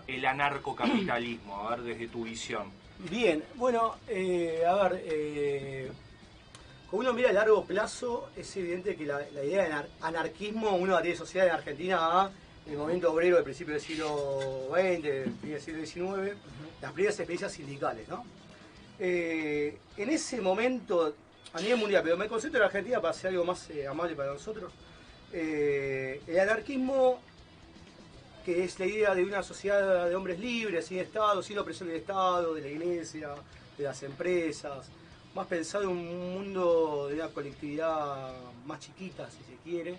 el anarcocapitalismo? A ver, desde tu visión. Bien, bueno, como uno mira a largo plazo, es evidente que la idea de anarquismo uno la tiene asociada en Argentina a el movimiento obrero del principio del siglo XX, del siglo XIX, las primeras experiencias sindicales, ¿no? En ese momento, a nivel mundial, pero me concentro en Argentina para hacer algo más amable para nosotros, el anarquismo, que es la idea de una sociedad de hombres libres, sin Estado, sin opresión del Estado, de la Iglesia, de las empresas, más pensado en un mundo de una colectividad más chiquita, si se quiere,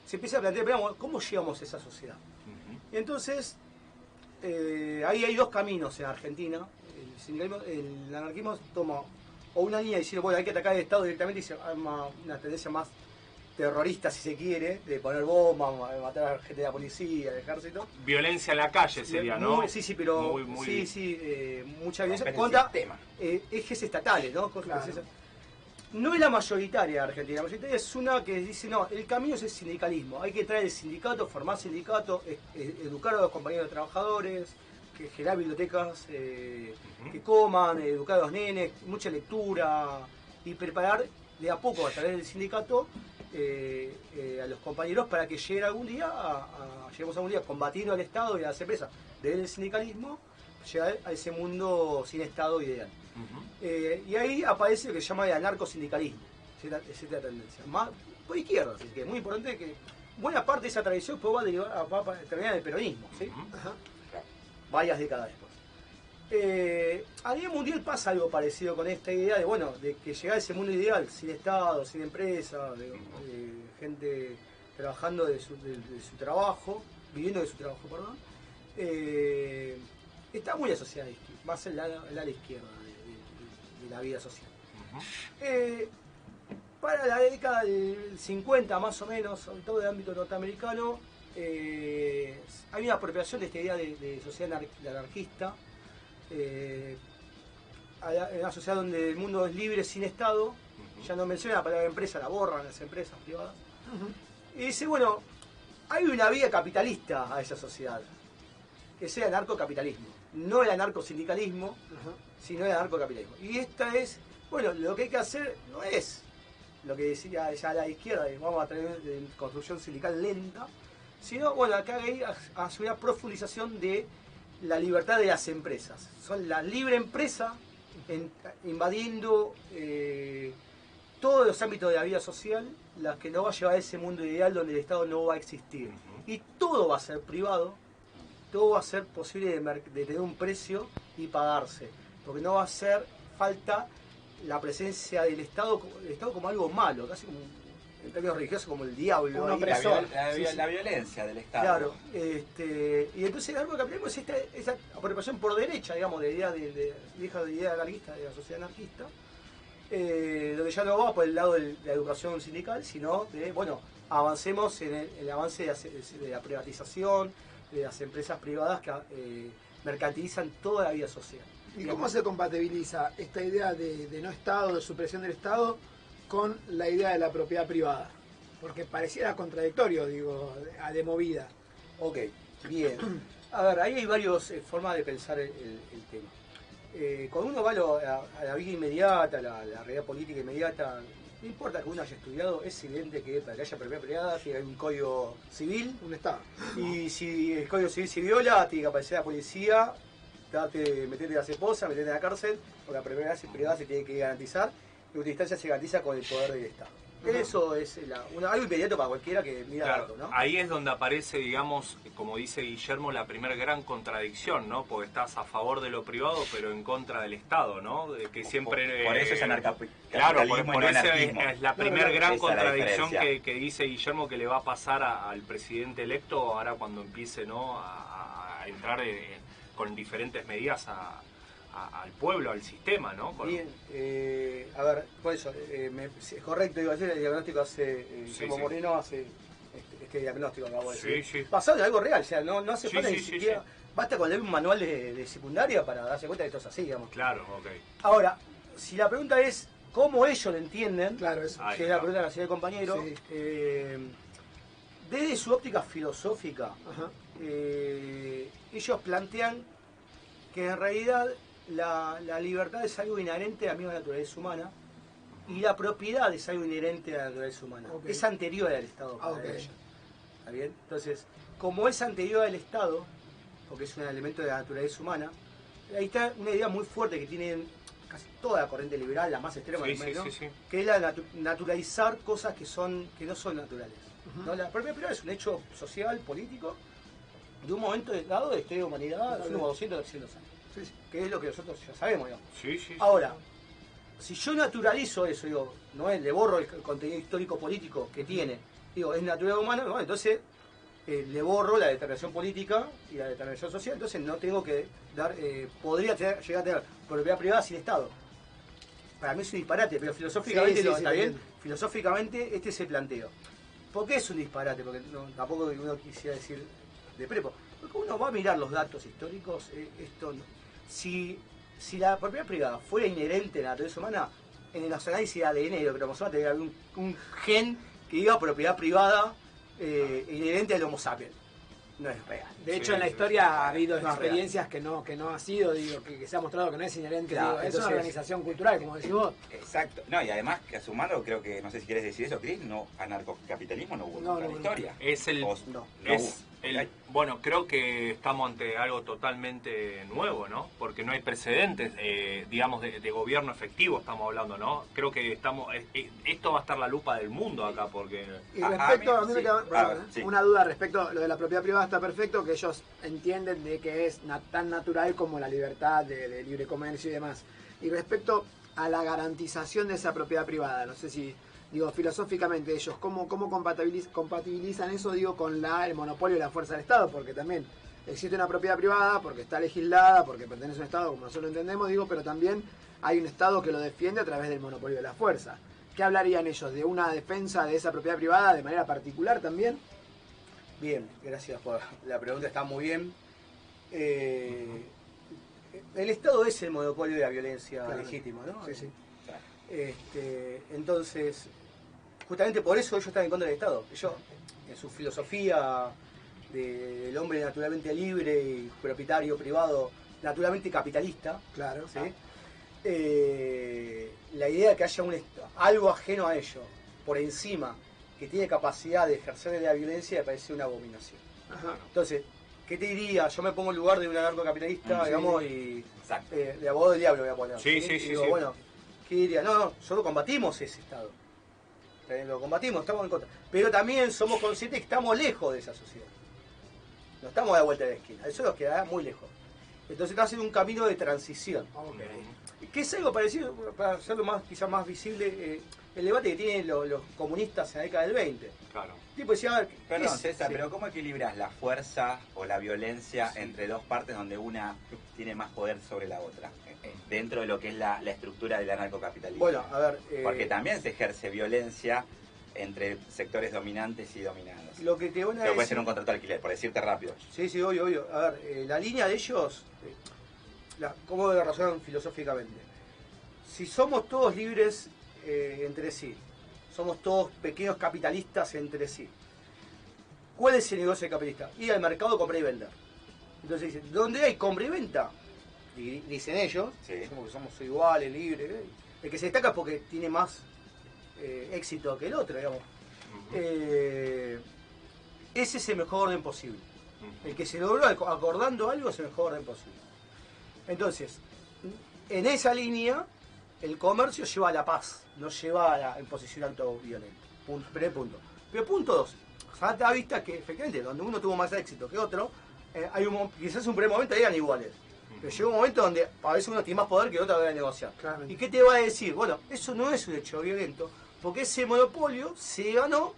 se empieza a plantear, ¿cómo llegamos a esa sociedad? Entonces, ahí hay dos caminos en Argentina. El anarquismo toma o una línea diciendo, bueno, hay que atacar al Estado directamente, y se arma una tendencia más terrorista, si se quiere, de poner bombas, matar a gente de la policía, del ejército. Violencia en la calle sería, ¿no? Sí, pero mucha violencia contra ejes estatales, ¿no? Claro. No es la mayoritaria de Argentina, la mayoritaria es una que dice, no, el camino es el sindicalismo, hay que traer el sindicato, formar sindicato, educar a los compañeros trabajadores, que generar bibliotecas que coman, educar a los nenes, mucha lectura y preparar de a poco a través del sindicato a los compañeros para que lleguemos algún día combatiendo al Estado y a las empresas desde el sindicalismo, llegar a ese mundo sin Estado ideal. Y ahí aparece lo que se llama el anarcosindicalismo, esa tendencia, más por izquierda, así que es muy importante que buena parte de esa tradición después va a terminar en el peronismo, ¿sí? Varias décadas después. A nivel mundial pasa algo parecido con esta idea de que llegar a ese mundo ideal, sin Estado, sin empresa, de gente trabajando de su trabajo, viviendo de su trabajo, perdón, está muy asociada más en la izquierda de la vida social. Para la década del 50 más o menos, sobre todo en el ámbito norteamericano, hay una apropiación de esta idea de sociedad anarquista, en una sociedad donde el mundo es libre sin Estado. Ya no menciona la palabra empresa, la borran las empresas privadas. Y dice, bueno, hay una vía capitalista a esa sociedad, que sea el anarcocapitalismo. No el anarcosindicalismo, sino el anarcocapitalismo. Y esta es, bueno, lo que hay que hacer no es lo que decía ya la izquierda, vamos a tener construcción sindical lenta, sino, bueno, acá hay una profundización de la libertad de las empresas. Son la libre empresa invadiendo todos los ámbitos de la vida social, las que nos va a llevar a ese mundo ideal donde el Estado no va a existir. Y todo va a ser privado, todo va a ser posible de tener un precio y pagarse, porque no va a hacer falta la presencia del Estado como algo malo, casi como en términos religiosos como el diablo. Un opresor. La violencia del Estado. Claro, y entonces el anarcocapitalismo es esa apropiación por derecha, digamos, de idea de idea anarquista, de la sociedad anarquista, donde ya no va por el lado de la educación sindical, sino de, bueno, avancemos en el avance de la privatización, de las empresas privadas que mercantilizan toda la vida social. ¿Y cómo se compatibiliza esta idea de no Estado, de supresión del Estado, con la idea de la propiedad privada? Porque pareciera contradictorio, digo, de movida. Ok, bien. A ver, ahí hay varias formas de pensar el tema. Cuando uno va a la vida inmediata, a la realidad política inmediata, no importa que uno haya estudiado, es evidente que para que haya propiedad privada tiene que haber un código civil, un Estado. Y si el código civil se viola, tiene que aparecer la policía, meterte a la esposa, meterte en la cárcel, porque la propiedad privada se tiene que garantizar, y última instancia se garantiza con el poder del Estado. Eso es algo inmediato para cualquiera que mira datos, ¿no? Ahí es donde aparece, digamos, como dice Guillermo, la primera gran contradicción, ¿no? Porque estás a favor de lo privado, pero en contra del Estado, ¿no? De que siempre... Por eso es anarcapitalismo. Claro, por eso es la primera gran contradicción que dice Guillermo que le va a pasar al presidente electo ahora cuando empiece, ¿no? a entrar con diferentes medidas al pueblo, al sistema, ¿no? Bien, a ver, por eso, es correcto, digo, ayer el diagnóstico hace, Guillermo Moreno hace este diagnóstico, acabo de decir. Basado en algo real, o sea, no hace falta ni siquiera, basta con leer un manual de secundaria para darse cuenta de que esto es así, digamos. Claro, ok. Ahora, si la pregunta es cómo ellos lo entienden, claro, eso. Que es la pregunta que hacía el compañero, desde su óptica filosófica, ellos plantean que en realidad la libertad es algo inherente a la misma naturaleza humana y la propiedad es algo inherente a la naturaleza humana. Ok. Es anterior al Estado para Ok. ellos. ¿Está bien? Entonces, como es anterior al Estado, porque es un elemento de la naturaleza humana, ahí está una idea muy fuerte que tienen casi toda la corriente liberal, la más extrema, Sí, al menos, sí, sí. que es la de naturalizar cosas que no son naturales. Ujú. ¿No? La propiedad privada es un hecho social, político, de un momento dado de la historia de la humanidad, hace unos 200 o 300 años. Sí, sí. Que es lo que nosotros ya sabemos, digamos. Sí, sí. Ahora, si yo naturalizo eso, digo, no es, le borro el contenido histórico político que tiene, digo, es natural humano, bueno, entonces le borro la determinación política y la determinación social, entonces no tengo que dar, llegar a tener propiedad privada sin Estado. Para mí es un disparate, pero filosóficamente Sí, sí, sí, está bien. también. Filosóficamente este es el planteo. ¿Por qué es un disparate? Porque tampoco uno quisiera decir de prepo. Porque uno va a mirar los datos históricos, si la propiedad privada fuera inherente a la naturaleza humana, en los análisis de ADN de cromosoma tendría que haber un gen que diga propiedad privada inherente al Homo sapiens. No es real. De hecho, Sí, en la sí, historia sí. ha habido No, experiencias que no ha sido, digo, que se ha mostrado que no es inherente. Claro, Digo, es entonces- una organización cultural, como decís vos. Exacto. No, y además que sumando, creo que, no sé si quieres decir eso, Cris, no, anarcocapitalismo no hubo No, nunca en no, la no. historia. Es el... O- No. no Es hubo. bueno, creo que estamos ante algo totalmente nuevo, ¿no? Porque no hay precedentes, digamos, de gobierno efectivo estamos hablando, ¿no? Creo que esto va a estar la lupa del mundo acá, porque... Y Ah, respecto, a mí me sí. queda perdón, Sí. una duda respecto a lo de la propiedad privada, está perfecto, que ellos entienden de que es tan natural como la libertad de libre comercio y demás. Y respecto a la garantización de esa propiedad privada, no sé si, digo, filosóficamente ellos, ¿cómo compatibilizan eso, digo, con el monopolio de la fuerza del Estado? Porque también existe una propiedad privada, porque está legislada, porque pertenece a un Estado, como nosotros lo entendemos, digo, pero también hay un Estado que lo defiende a través del monopolio de la fuerza. ¿Qué hablarían ellos? ¿De una defensa de esa propiedad privada de manera particular también? Bien, gracias por la pregunta, está muy bien. El Estado es el monopolio de la violencia Claro. legítima, ¿no? Sí, sí. Entonces, justamente por eso ellos están en contra del Estado. Ellos, en su filosofía del hombre naturalmente libre y propietario privado, naturalmente capitalista, Claro. ¿sí? La idea de que haya algo ajeno a ellos, por encima, que tiene capacidad de ejercer la violencia, me parece una abominación. Ajá. Entonces, ¿qué te diría? Yo me pongo en lugar de un anarcocapitalista, Sí. digamos, y Exacto. de abogado del diablo voy a poner. Sí, Y sí, sí, digo, sí. bueno, ¿qué diría? No, solo combatimos ese Estado. Lo combatimos, estamos en contra. Pero también somos conscientes que estamos lejos de esa sociedad. No estamos a la vuelta de la esquina. Eso nos quedará muy lejos. Entonces está haciendo un camino de transición. Ok. Que es algo parecido, para hacerlo quizás más visible, el debate que tienen los comunistas en la década del 20. Claro. Tipo decía, ¿qué Perdón, es? César, Sí. pero ¿cómo equilibras la fuerza o la violencia entre dos partes donde una tiene más poder sobre la otra? Dentro de lo que es la estructura del anarcocapitalismo. Bueno, a ver. Porque también se ejerce violencia entre sectores dominantes y dominados. Lo que te van a Pero puede decir. ser un contrato de alquiler, por decirte rápido. Sí, sí, obvio, obvio. A ver, la línea de ellos, ¿cómo razonan filosóficamente? Si somos todos libres entre sí, somos todos pequeños capitalistas entre sí, ¿cuál es el negocio del capitalista? Ir al mercado, comprar y vender. Entonces dicen, ¿dónde hay compra y venta? Y dicen ellos, Sí. como que somos iguales, libres. El que se destaca es porque tiene más éxito que el otro, digamos. Ese es el mejor orden posible. El que se logró acordando algo es el mejor orden posible. Entonces, en esa línea, el comercio lleva a la paz, no lleva a la imposición autoviolenta. Primer punto. Pero punto 2. Salta a vista que efectivamente, donde uno tuvo más éxito que otro, quizás un primer momento eran iguales. Pero llega un momento donde a veces uno tiene más poder que el otro a la hora de negociar. Claramente. ¿Y qué te va a decir? Bueno, eso no es un hecho violento, porque ese monopolio se ganó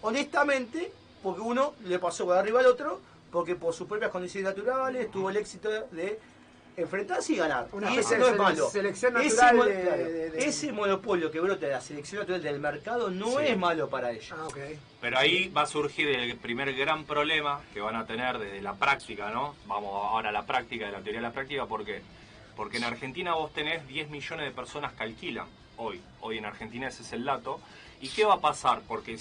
honestamente, porque uno le pasó por arriba al otro, porque por sus propias condiciones naturales tuvo el éxito de enfrentarse y ganar. Una Y especie ese no de es malo. selección Ese natural mo- de- claro, de- ese monopolio que brota de la selección natural del mercado no Sí. es malo para ellos. Ah, ok. Pero ahí va a surgir el primer gran problema que van a tener desde la práctica, ¿no? Vamos ahora a la práctica, de la teoría de la práctica, ¿por qué? Porque en Argentina vos tenés 10 millones de personas que alquilan hoy. Hoy en Argentina ese es el dato. ¿Y qué va a pasar? Porque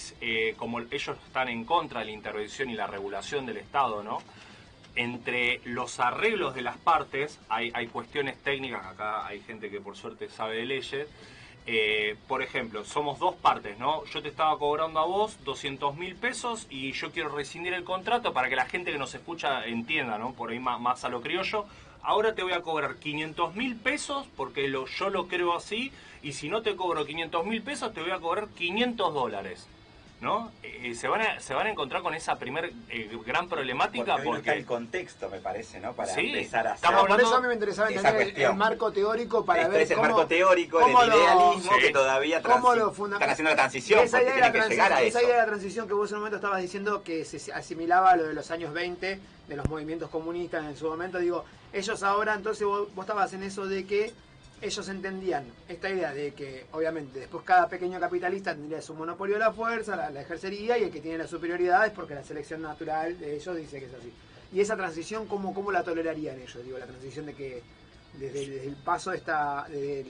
como ellos están en contra de la intervención y la regulación del Estado, ¿no? Entre los arreglos de las partes hay cuestiones técnicas, acá hay gente que por suerte sabe de leyes. Por ejemplo, somos dos partes, ¿no? Yo te estaba cobrando a vos 200.000 pesos y yo quiero rescindir el contrato para que la gente que nos escucha entienda, ¿no? Por ahí más a lo criollo. Ahora te voy a cobrar 500.000 pesos porque yo lo creo así, y si no te cobro 500.000 pesos te voy a cobrar $500, ¿no? Se van a encontrar con esa primer gran problemática porque porque está el contexto, me parece, ¿no? Para sí, empezar a hacer. estamos Por hablando eso a mí me interesaba entender el marco teórico para ver es el cómo, marco teórico cómo del idealismo sí, que todavía están haciendo la transición, esa porque idea, de tienen la que llegar a esa eso. idea de la transición que vos en un momento estabas diciendo que se asimilaba a lo de los años 20, de los movimientos comunistas en su momento, digo, ellos ahora, entonces vos estabas en eso de que ellos entendían esta idea de que, obviamente, después cada pequeño capitalista tendría su monopolio de la fuerza, la ejercería, y el que tiene la superioridad es porque la selección natural de ellos dice que es así. Y esa transición, ¿cómo la tolerarían ellos? Digo, la transición de que desde el paso desde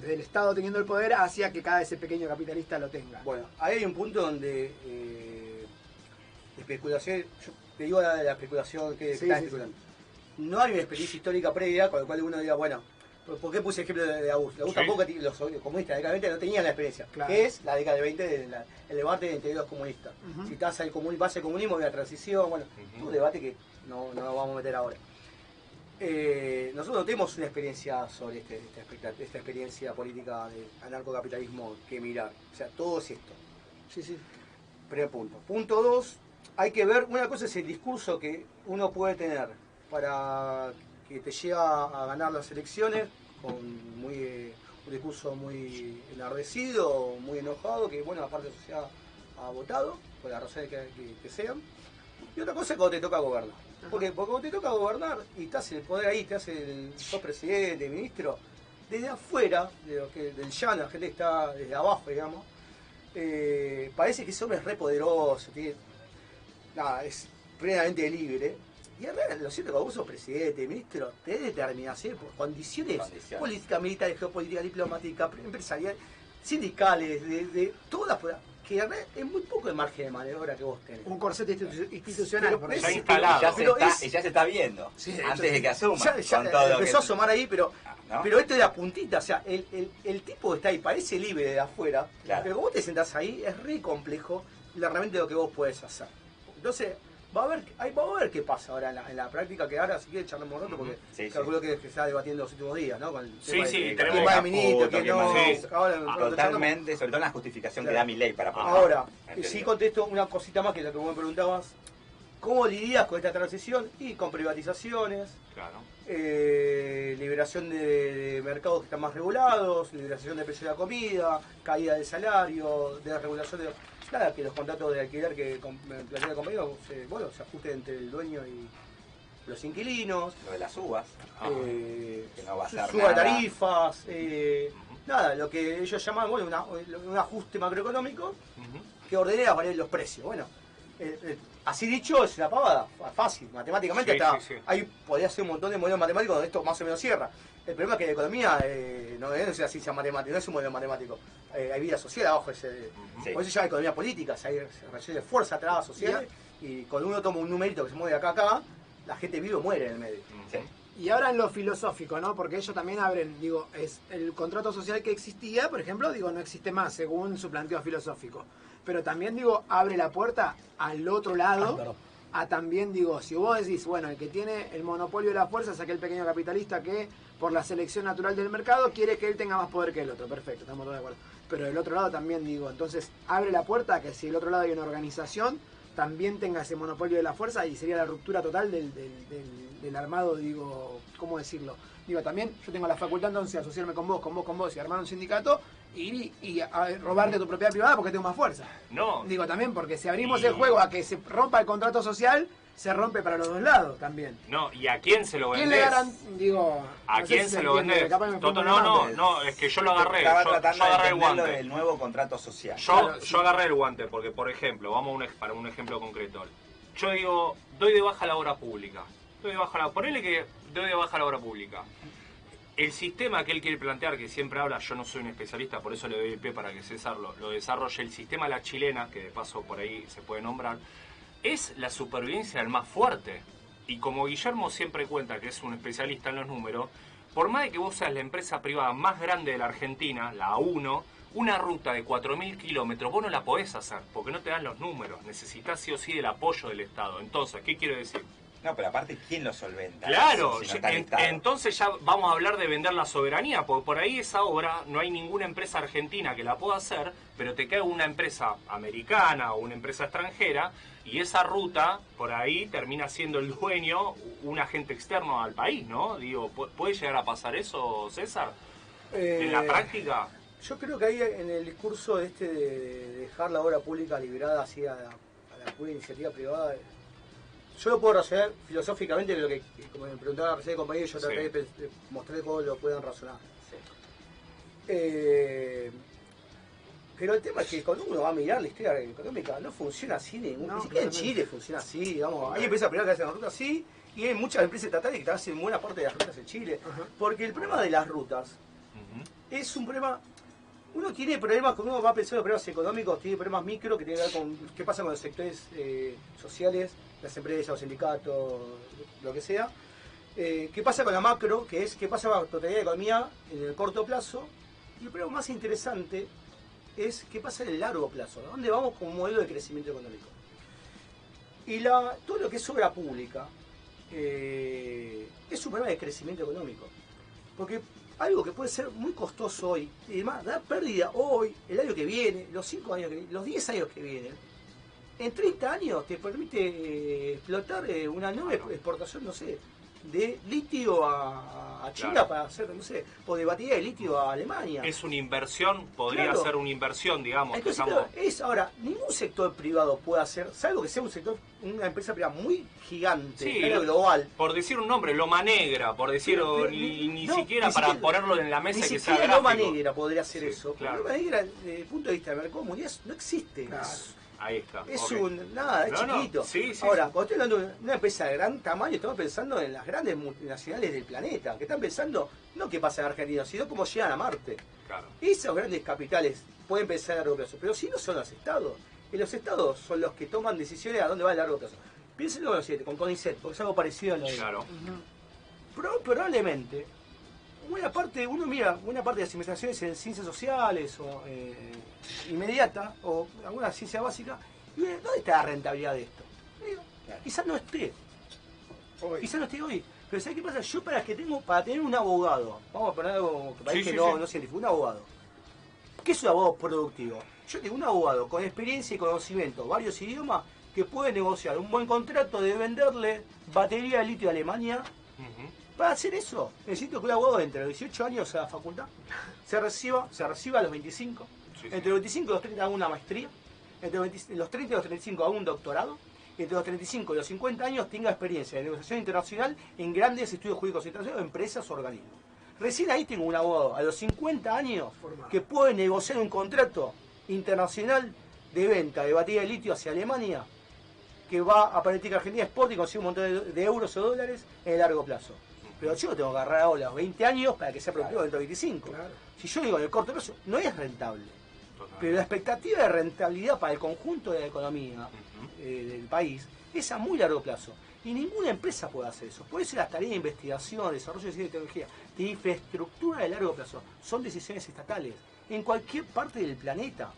el Estado teniendo el poder hacia que cada ese pequeño capitalista lo tenga. Bueno, ahí hay un punto donde especulación, yo te digo la especulación que está especulando. No hay una experiencia histórica previa con la cual uno diga, bueno, ¿por qué puse el ejemplo de Agus? Agus tampoco, los comunistas de la década del 20 no tenían la experiencia, claro, que es la década del 20, el debate entre los comunistas. Si estás al base del comunismo y la transición, bueno, es un debate que no vamos a meter ahora. Nosotros no tenemos una experiencia sobre esta experiencia política de anarcocapitalismo que mirar. O sea, todo es esto. Sí. Primer punto. Punto 2, hay que ver, una cosa es el discurso que uno puede tener para que te llega a ganar las elecciones con un discurso muy enardecido, muy enojado, que bueno, aparte de la sociedad ha votado, por las razones que sean. Y otra cosa es cuando te toca gobernar. Porque cuando te toca gobernar y estás en el poder ahí, sos presidente, ministro, desde afuera, del llano, la gente que está desde abajo, digamos, parece que ese hombre es re poderoso, es plenamente libre. Y en realidad, lo cierto, cuando vos sos presidente, ministro, tenés determinación por condiciones políticas, militares, geopolíticas, diplomáticas, empresariales, sindicales, de todas, que en realidad es muy poco el margen de maniobra que vos tenés. Un corset institucional. Pero ya instalado. Y ya se está viendo, sí, antes de que asuma. Ya con todo empezó a asomar ahí, pero esto es la puntita, o sea, el tipo que está ahí parece libre de afuera, claro, pero cuando vos te sentás ahí es re complejo realmente lo que vos podés hacer. Entonces, vamos a ver qué pasa ahora en la práctica, que ahora si quieres charlamos un rato, porque calculo que se está debatiendo los últimos días, ¿no? Con el tema tenemos de ministro, que no... Totalmente, sobre todo en la justificación que da mi ley para poner. Ahora, sí contesto una cosita más que lo que vos me preguntabas. ¿Cómo lidias con esta transición? Y con privatizaciones, liberación de mercados que están más regulados, liberación de precios de la comida, caída del salario, desregulación de... Nada, que los contratos de alquiler que plantea el compañero se ajusten entre el dueño y los inquilinos. Lo de las uvas, que no va a ser suba de tarifas, nada, lo que ellos llaman un ajuste macroeconómico que ordene los precios. Bueno, así dicho, es una pavada, fácil, matemáticamente ahí podría ser un montón de modelos matemáticos donde esto más o menos cierra. El problema es que la economía no es una ciencia matemática, no es un modelo matemático. Hay vida social abajo, por eso se llama economía política, hay relaciones de fuerza, trabas sociales, y cuando uno toma un numerito que se mueve de acá a acá, la gente vive o muere en el medio. Y ahora en lo filosófico, ¿no? Porque ellos también abren, digo, es el contrato social que existía, por ejemplo, digo, no existe más, según su planteo filosófico. Pero también, digo, abre la puerta al otro lado, a también, digo, si vos decís, bueno, el que tiene el monopolio de la fuerza es aquel pequeño capitalista que, por la selección natural del mercado, quiere que él tenga más poder que el otro. Perfecto, estamos todos de acuerdo. Pero del otro lado también, digo, entonces abre la puerta a que si del otro lado hay una organización, también tenga ese monopolio de la fuerza, y sería la ruptura total del armado, digo, ¿cómo decirlo? Digo, también yo tengo la facultad entonces de asociarme con vos y armar un sindicato y a robarte tu propiedad privada porque tengo más fuerza. No. Digo, también porque si abrimos el juego a que se rompa el contrato social, se rompe para los dos lados también. No, ¿y a quién se lo vendés? ¿Quién le garantiza? Digo, ¿a quién se lo vendés? Toto, no, es que yo lo agarré. Yo agarré el guante. Del nuevo contrato social. Yo agarré el guante porque, por ejemplo, vamos para un ejemplo concreto. Yo digo, doy de baja la obra pública. Ponele que doy de baja la obra pública. El sistema que él quiere plantear, que siempre habla, yo no soy un especialista, por eso le doy el pie para que César lo desarrolle, el sistema a la chilena, que de paso por ahí se puede nombrar, es la supervivencia del más fuerte. Y como Guillermo siempre cuenta, que es un especialista en los números, por más de que vos seas la empresa privada más grande de la Argentina, la A1, una ruta de 4.000 kilómetros, vos no la podés hacer, porque no te dan los números, necesitas sí o sí el apoyo del Estado. Entonces, ¿qué quiero decir? No, pero aparte, ¿quién lo solventa? Claro, Si no está el Estado. entonces ya vamos a hablar de vender la soberanía, porque por ahí esa obra no hay ninguna empresa argentina que la pueda hacer, pero te queda una empresa americana o una empresa extranjera, y esa ruta por ahí termina siendo el dueño un agente externo al país, ¿no? Digo, ¿puede llegar a pasar eso, César? En la práctica. Yo creo que ahí en el discurso de dejar la obra pública liberada así a la pura iniciativa privada, yo lo puedo razonar filosóficamente de lo que, como me preguntaba recién el compañero, yo traté de mostrar cómo lo puedan razonar. Pero el tema es que cuando uno va a mirar la historia económica, no funciona así, ni siquiera en Chile funciona así, digamos. Hay empresas privadas que hacen rutas así, y hay muchas empresas estatales que hacen buena parte de las rutas en Chile. Porque el problema de las rutas es un problema. Uno tiene problemas, cuando uno va a pensar en problemas económicos, tiene problemas micro que tienen que ver con qué pasa con los sectores sociales, las empresas, los sindicatos, lo que sea. Qué pasa con la macro, que es qué pasa con la totalidad de la economía en el corto plazo. Y el problema más interesante es qué pasa en el largo plazo, ¿no? ¿Dónde vamos con un modelo de crecimiento económico? Y todo lo que es obra pública es un problema de crecimiento económico. Porque algo que puede ser muy costoso hoy, y además da pérdida hoy, el año que viene, los 5 años que vienen, los 10 años que vienen, en 30 años te permite explotar una nueva exportación, no sé, de litio a China, claro, para hacer, no sé, o de batería de litio a Alemania. Es una inversión, podría ser una inversión, digamos. Entonces, claro, ahora, ningún sector privado puede hacer, salvo que sea un sector, una empresa privada muy gigante, global. Por decir un nombre, Loma Negra, por decir, ni siquiera para ponerlo en la mesa ni que sea gráfico. Loma Negra podría hacer eso. Claro. Loma Negra, desde el punto de vista del mercado mundial, no existe. Claro. Ahí está. Es chiquito. Ahora, cuando estoy hablando de una empresa de gran tamaño, estamos pensando en las grandes multinacionales del planeta, que están pensando no qué pasa en Argentina, sino cómo llegan a Marte. Claro. Esos grandes capitales pueden pensar a largo plazo, pero si no son los estados. Y los estados son los que toman decisiones a dónde va a largo plazo. Piénsenlo con lo siguiente, con CONICET, porque es algo parecido a lo de... Claro. Probablemente, una parte de las investigaciones en ciencias sociales o inmediata o alguna ciencia básica, ¿dónde está la rentabilidad de esto? Claro. Quizás no esté hoy. Pero ¿sabes qué pasa? Yo para tener un abogado, vamos a poner algo que parece no científico, un abogado. ¿Qué es un abogado productivo? Yo tengo un abogado con experiencia y conocimiento, varios idiomas, que puede negociar un buen contrato de venderle batería de litio a Alemania. Para hacer eso, necesito que un abogado entre los 18 años a la facultad, se reciba a los 25, entre los 25 y los 30 haga una maestría, entre los 30 y los 35 haga un doctorado, y entre los 35 y los 50 años tenga experiencia de negociación internacional en grandes estudios jurídicos internacionales, empresas o organismos. Recién ahí tengo un abogado a los 50 años que puede negociar un contrato internacional de venta de batería de litio hacia Alemania, que va a permitir que Argentina exporte y consiga un montón de euros o dólares en el largo plazo. Pero yo tengo que agarrar ahora los 20 años para que sea productivo dentro de 25. Claro. Si yo digo en el corto plazo, no es rentable. Pero la expectativa de rentabilidad para el conjunto de la economía del país es a muy largo plazo. Y ninguna empresa puede hacer eso. Por eso las tareas de investigación, desarrollo de ciencia y tecnología, de infraestructura de largo plazo, son decisiones estatales en cualquier parte del planeta.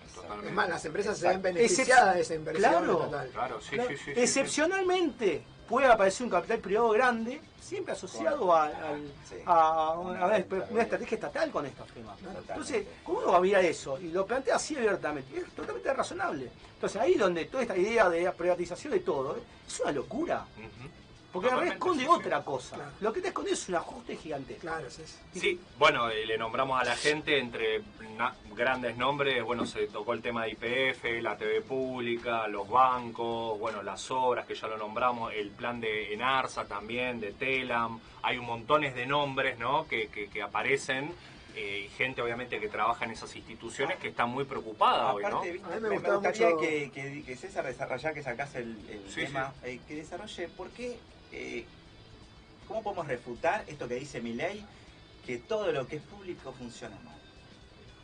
Es más, las empresas se ven beneficiadas de esa inversión estatal. Claro, sí. Excepcionalmente puede aparecer un capital privado grande, siempre asociado a una estrategia estatal con estos temas. Entonces, ¿cómo uno va a mirar eso? Y lo plantea así abiertamente. Es totalmente razonable. Entonces, ahí donde toda esta idea de privatización de todo es una locura. Porque en realidad esconde otra cosa. Claro. Lo que te esconde es un ajuste gigantesco. Claro, sí, bueno, le nombramos a la gente entre grandes nombres. Bueno, se tocó el tema de YPF, la TV pública, los bancos, bueno, las obras que ya lo nombramos, el plan de Enarsa también, de Telam. Hay un montones de nombres, ¿no? que aparecen. Y gente obviamente que trabaja en esas instituciones que está muy preocupada hoy, ¿no? A mí me gustaría mucho que César desarrollara, que sacase el tema, que desarrolle por qué, cómo podemos refutar esto que dice Milei, que todo lo que es público funciona mal.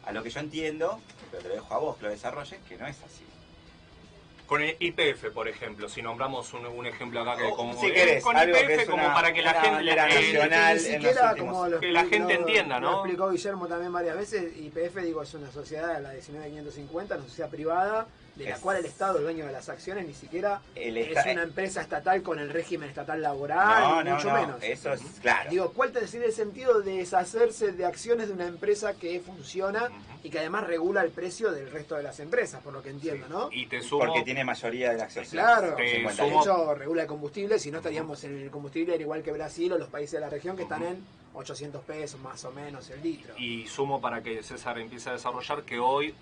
A lo que yo entiendo, pero te lo dejo a vos que lo desarrolles, que no es así. Con el YPF, por ejemplo, si nombramos un ejemplo acá que como si querés, con algo YPF que es como una- para que la una gente bandera nacional. Ni en siquiera los últimos- como que la gente entienda, ¿no? Lo explicó Guillermo también varias veces. YPF, digo, es una sociedad, la 19550, una sociedad privada, de la Es- cual el Estado es dueño de las acciones, ni siquiera El es una empresa estatal con el régimen estatal laboral, ni mucho menos. Eso es claro. Digo, ¿cuál sería el sentido de deshacerse de acciones de una empresa que funciona y que además regula el precio del resto de las empresas, por lo que entiendo, ¿no? Y te sumo, Porque tiene mayoría de la acción. Claro, Te de 58. hecho regula el combustible, si no estaríamos en el combustible, era igual que Brasil o los países de la región que están en 800 pesos más o menos el litro. y sumo para que César empiece a desarrollar que hoy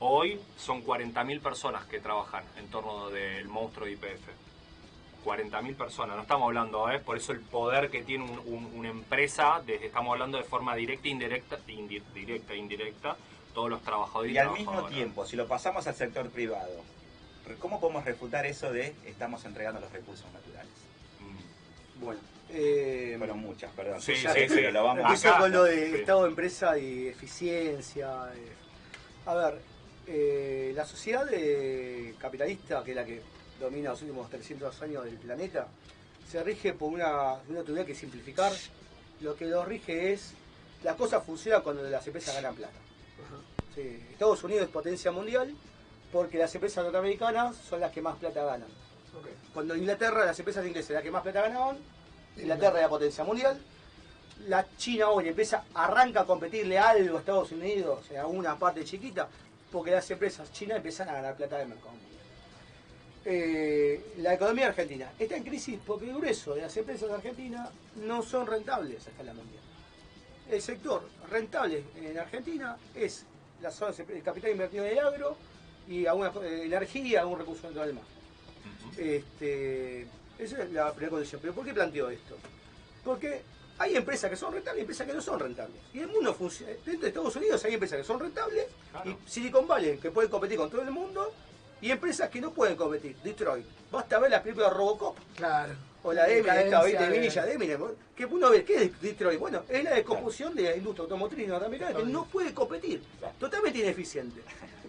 son 40.000 personas que trabajan en torno del monstruo de YPF. 40.000 personas, no estamos hablando, por eso el poder que tiene una empresa, estamos hablando de forma directa, indirecta, todos los trabajadores Y al mismo trabajadoras. tiempo, si lo pasamos al sector privado, ¿cómo podemos refutar eso de estamos entregando los recursos naturales? Bueno, Fueron muchas, perdón. Sí, Ya sí, sé, sí. pero lo vamos empiezo acá, con lo de sí. Estado, empresa y eficiencia. A ver, la sociedad capitalista, que es la que domina los últimos 300 años del planeta, se rige por una teoría que es simplificar. Lo que lo rige es, las cosas funcionan cuando las empresas ganan plata. Sí, Estados Unidos es potencia mundial porque las empresas norteamericanas son las que más plata ganan. Cuando Inglaterra, las empresas inglesas, las que más plata ganaban, Inglaterra era potencia mundial. La China hoy arranca a competirle algo a Estados Unidos, en alguna parte chiquita, porque las empresas chinas empiezan a ganar plata del mercado mundial. La economía argentina está en crisis porque el grueso de las empresas de Argentina no son rentables a escala mundial. El sector rentable en Argentina es el capital invertido en el agro y alguna energía, algún recurso natural más. Esa es la primera condición. ¿Pero por qué planteo esto? Porque hay empresas que son rentables y empresas que no son rentables. Y el mundo funciona. Dentro de Estados Unidos hay empresas que son rentables, Claro. y Silicon Valley, que pueden competir con todo el mundo, y empresas que no pueden competir. Detroit. Basta ver las películas de Robocop Claro. o la de Eminem, esta Decadencia de Vinilla de Eminem, que uno ve, ¿qué es Detroit? Bueno, es la descomposición de la industria automotriz norteamericana que no puede competir, totalmente ineficiente.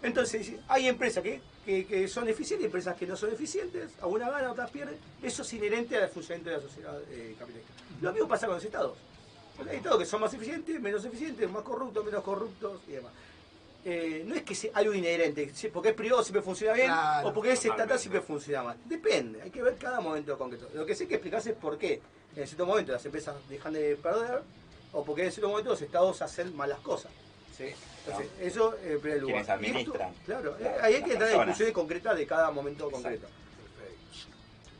Entonces, hay empresas que son eficientes y empresas que no son eficientes, algunas ganan, otras pierden. Eso es inherente al funcionamiento de la sociedad capitalista. Lo mismo pasa con los estados. Hay estados que son más eficientes, menos eficientes, más corruptos, menos corruptos y demás. No es que sea algo inherente, porque es privado siempre funciona bien, Claro, o porque es estatal totalmente. siempre funciona mal. Depende, hay que ver cada momento concreto. Lo que sí hay que explicarse es por qué en cierto momento las empresas dejan de perder, o porque en cierto momento los estados hacen malas cosas. ¿sí? Entonces, eso en primer lugar. Quienes administran. Y esto, claro, Claro, ahí hay las que entrar en personas. discusiones concretas de cada momento Exacto. concreto.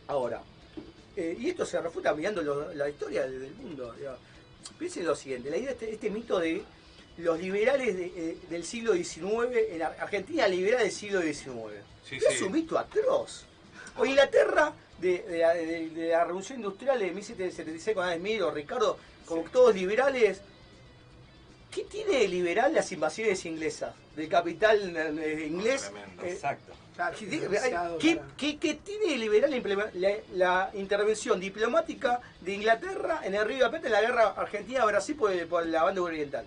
Ahora, y esto se refuta mirando la historia del mundo. Digamos. Piensen lo siguiente, la idea de este mito de los liberales del siglo XIX, en Argentina liberal del siglo XIX. Sí, Es sí. un mito atroz. O Inglaterra, de la revolución industrial de 1776 con Adam Smith o Ricardo, como todos liberales. ¿Qué tiene de liberal las invasiones inglesas? Del capital inglés. Tremendo. Exacto. Claro, ¿Qué, demasiado, qué- claro. qué tiene de liberal la intervención diplomática de Inglaterra en el Río de la Plata en la guerra Argentina-Brasil por la banda oriental?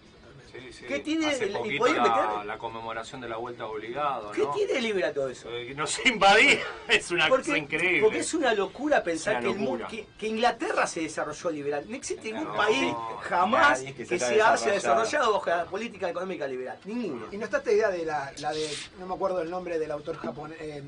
Sí, sí. ¿Qué tiene Hace el- y poquito podía meter- la conmemoración de la vuelta obligado, ¿Qué ¿no? tiene de liberal todo eso? Nos invadía, es una cosa Porque, increíble. porque es una locura pensar Es una que, el mundo, locura. que Inglaterra se desarrolló liberal. No existe ningún No, país jamás nadie que que se se haya haya desarrollado. desarrollado bajo la política económica liberal. Ninguno. Y no está esta idea de la de, no me acuerdo el nombre del autor japonés,